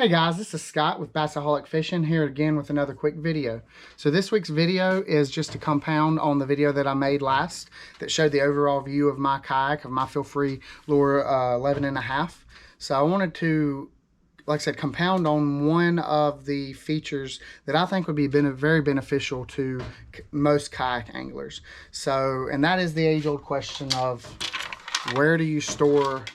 Hey guys, this is Scott with Bassaholic Fishing here again with another quick video. So this week's video is just a compound on the video that I made last that showed the overall view of my kayak, of my Feel Free Lure 11.5. So I wanted to, like I said, compound on one of the features that I think would be very beneficial to most kayak anglers. So, and that is the age-old question of where do you store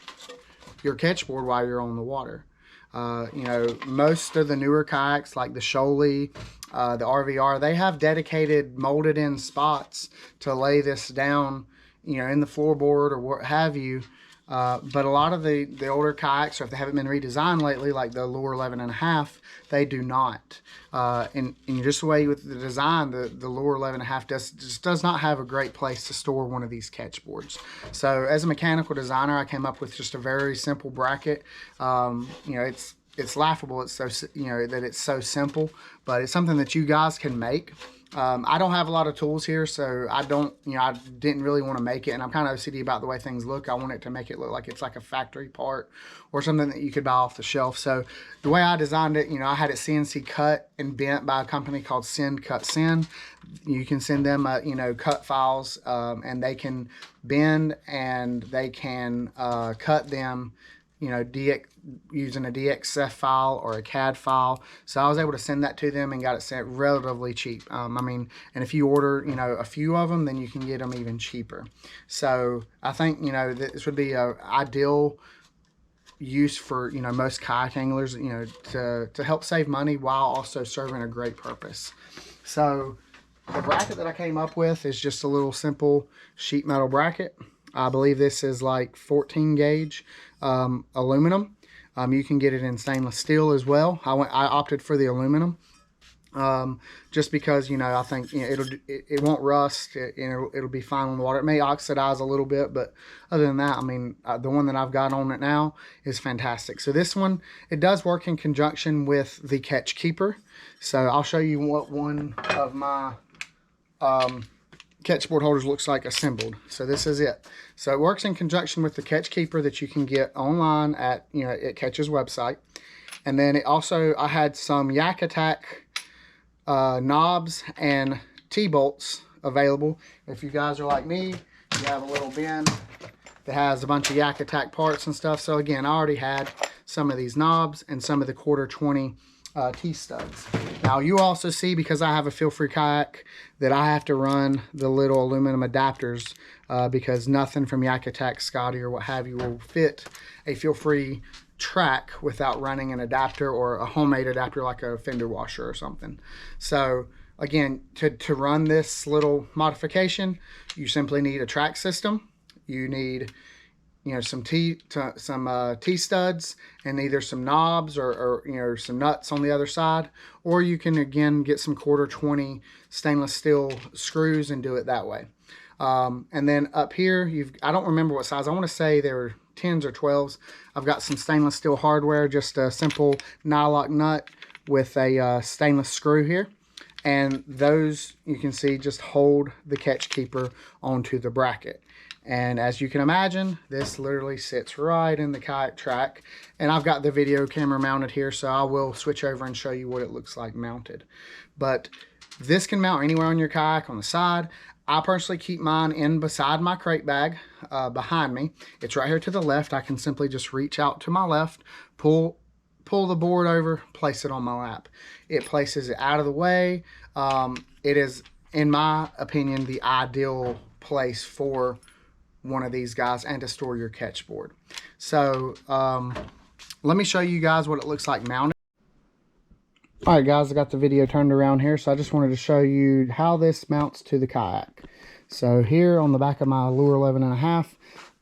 your catch board while you're on the water? You know, most of the newer kayaks like the Shoaly, the RVR, they have dedicated molded in spots to lay this down, you know, in the floorboard or what have you. But a lot of the older kayaks, or if they haven't been redesigned lately, like the Lure 11.5, they do not. And just the way with the design, the Lure 11.5 just does not have a great place to store one of these catch boards. So as a mechanical designer, I came up with just a very simple bracket. You know, it's laughable. It's so, you know, that it's so simple, but it's something that you guys can make. I don't have a lot of tools here, so I didn't really want to make it, and I'm kind of OCD about the way things look. I want it to make it look like it's like a factory part or something that you could buy off the shelf. So the way I designed it, you know, I had it CNC cut and bent by a company called Send Cut Send. You can send them, you know, cut files, and they can bend and they can cut them, you know, using a DXF file or a CAD file. So I was able to send that to them and got it sent relatively cheap. I mean, and if you order, you know, a few of them, then you can get them even cheaper. So I think, you know, this would be a ideal use for, you know, most kayak anglers, you know, to help save money while also serving a great purpose. So the bracket that I came up with is just a little simple sheet metal bracket. I believe this is like 14 gauge aluminum. You can get it in stainless steel as well. I opted for the aluminum just because, you know, I think, you know, it won't rust. It'll be fine on the water. It may oxidize a little bit, but other than that, I mean, the one that I've got on it now is fantastic. So this one, it does work in conjunction with the Ketch Keeper. So I'll show you what one of my catch board holders looks like assembled. So this is it. So it works in conjunction with the Ketch Keeper that you can get online at, you know, at Ketch's website. And then it also, I had some Yak Attack knobs and T-bolts available. If you guys are like me, you have a little bin that has a bunch of Yak Attack parts and stuff. So again, I already had some of these knobs and some of the 1/4 20 T-studs. Now you also see, because I have a Feel Free kayak, that I have to run the little aluminum adapters because nothing from Yak Attack, Scotty, or what have you will fit a Feel Free track without running an adapter or a homemade adapter like a fender washer or something. So again, to run this little modification, you simply need a track system. You need, you know, some T-studs and either some knobs or you know, some nuts on the other side, or you can again get some 1/4 20 stainless steel screws and do it that way. And then up here, I don't remember what size. I want to say they were 10s or 12s. I've got some stainless steel hardware, just a simple nylock nut with a stainless screw here. And those, you can see, just hold the Ketch Keeper onto the bracket. And as you can imagine, this literally sits right in the kayak track. And I've got the video camera mounted here, so I will switch over and show you what it looks like mounted. But this can mount anywhere on your kayak, on the side. I personally keep mine in beside my crate bag behind me. It's right here to the left. I can simply just reach out to my left, pull the board over, place it on my lap. It places it out of the way. It is, in my opinion, the ideal place for one of these guys and to store your catch board. So let me show you guys what it looks like mounted. All right guys, I got the video turned around here, so I just wanted to show you how this mounts to the kayak. So here on the back of my Lure 11.5,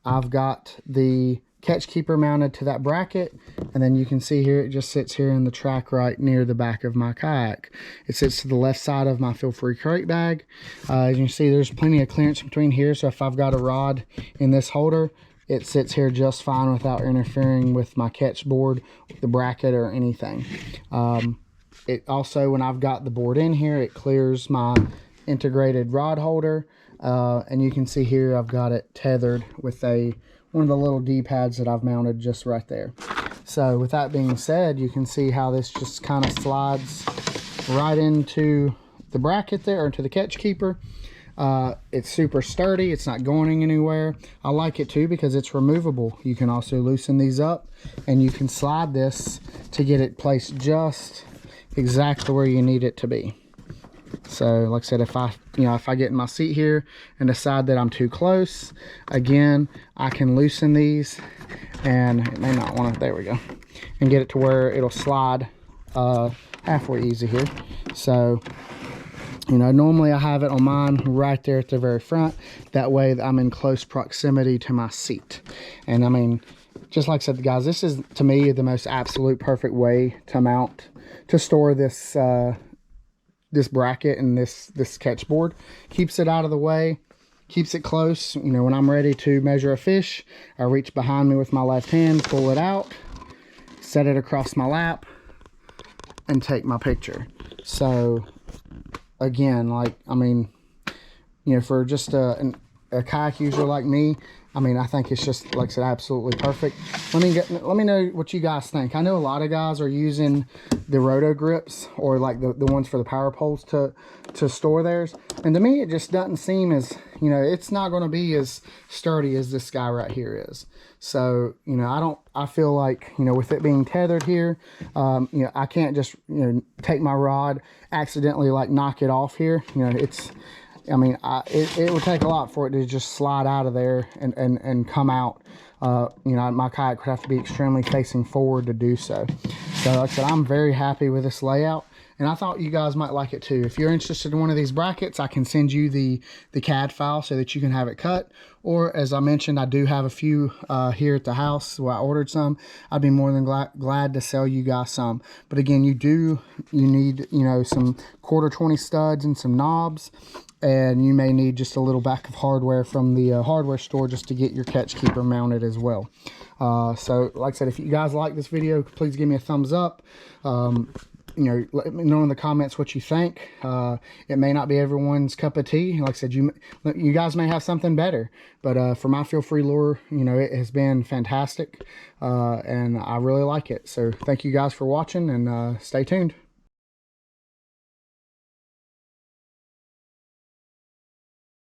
I've got the Ketch Keeper mounted to that bracket, and then you can see here it just sits here in the track right near the back of my kayak. It sits to the left side of my Feel Free crate bag. As you can see, there's plenty of clearance between here, so if I've got a rod in this holder, it sits here just fine without interfering with my catch board, the bracket, or anything. It also, when I've got the board in here, it clears my integrated rod holder, and you can see here I've got it tethered with one of the little D-pads that I've mounted just right there. So with that being said, you can see how this just kind of slides right into the bracket there, or into the catch keeper. It's super sturdy, it's not going anywhere. I like it too because it's removable. You can also loosen these up and you can slide this to get it placed just exactly where you need it to be. So like I said, if I get in my seat here and decide that I'm too close, again, I can loosen these, and it may not want to, there we go, and get it to where it'll slide halfway easy here. So normally I have it on mine right there at the very front. That way I'm in close proximity to my seat. And I mean, just like I said, guys, this is, to me, the most absolute perfect way to store this this bracket and this catch board. Keeps it out of the way, keeps it close. When I'm ready to measure a fish, I reach behind me with my left hand, pull it out, set it across my lap, and take my picture. So again, for just a kayak user like me, I think it's just, like I said, absolutely perfect. Let me know what you guys think. I know a lot of guys are using the roto grips, or like the ones for the power poles to store theirs. And to me, it just doesn't seem as, it's not going to be as sturdy as this guy right here is. So, I feel like, with it being tethered here, I can't just, take my rod, accidentally like knock it off here. It would take a lot for it to just slide out of there and come out. My kayak would have to be extremely facing forward to do so. So like I said, I'm very happy with this layout, and I thought you guys might like it too. If you're interested in one of these brackets, I can send you the CAD file so that you can have it cut. Or as I mentioned, I do have a few here at the house where I ordered some. I'd be more than glad to sell you guys some. But again, you need some 1/4-20 studs and some knobs. And you may need just a little back of hardware from the hardware store just to get your catch keeper mounted as well. So like I said, if you guys like this video, please give me a thumbs up. Let me know in the comments what you think. It may not be everyone's cup of tea. Like I said, you guys may have something better, but for my feel free lure, it has been fantastic, and I really like it. So thank you guys for watching, and stay tuned.